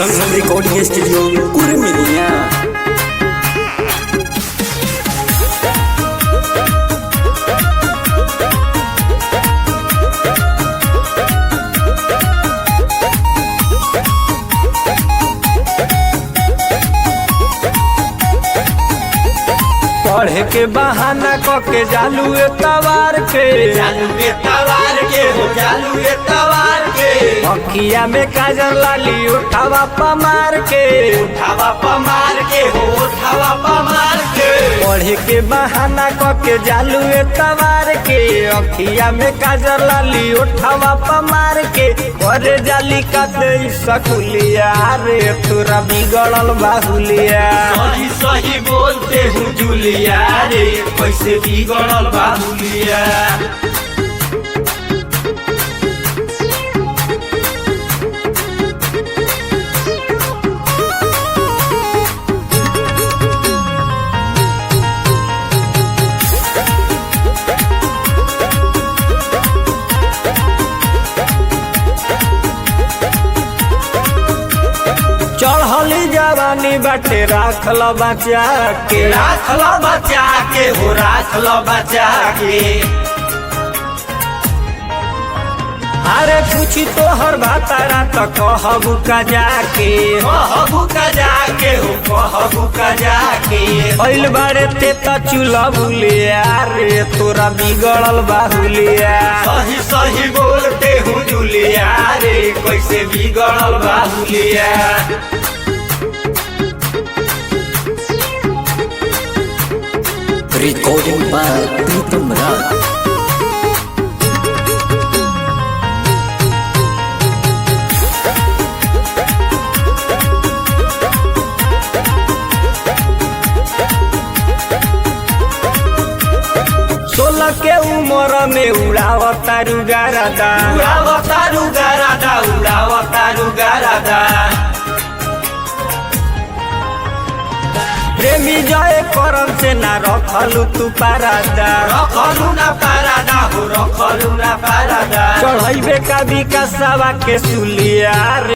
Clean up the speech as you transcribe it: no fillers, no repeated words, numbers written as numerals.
संगम recording studio कुरमिनिया। पढ़े के बहाना कके जालू तवार के हो जालू तवार के अखिया में काजल लाली उठावा पमार के उठावा पमार के हो उठावा पमार के पढ़े के बहाना कके जालू तवार के अखिया में काजल लाली उठावा पमार के करे जाली का दे सकुलिया रे तोरा बिगड़ल बाहुलिया। सही सही बोलते हूँ जुलिया रे कैसे बिगड़ल बाहुलिया। चढ़ली जवानी बाटे राखल बचा के राखल बचा के हो राखल बचा के अरे पूछी तो हर भातारा तो कहबू का जाके कहबू का जाके हो कहबू का जाके अइल बारे ते त चूल्हा भूलिया रे तोरा बिगड़ल बाहुलिया। सही सही बोलते हूँ जुलिया रे कैसे बिगड़ल बाहुलिया। रिकॉर्डिंग बाय प्रीतम राज। सोलह के उम्र में उड़ावतारू गारादा उड़ावतारू गारादा उड़ावतारू गारादा प्रेमी जय करम से ना रखलू तू पारादा रखलू ना पारादा हो रखलू ना पारादा चढ़ैबे का विकासवा के सुलिया रे।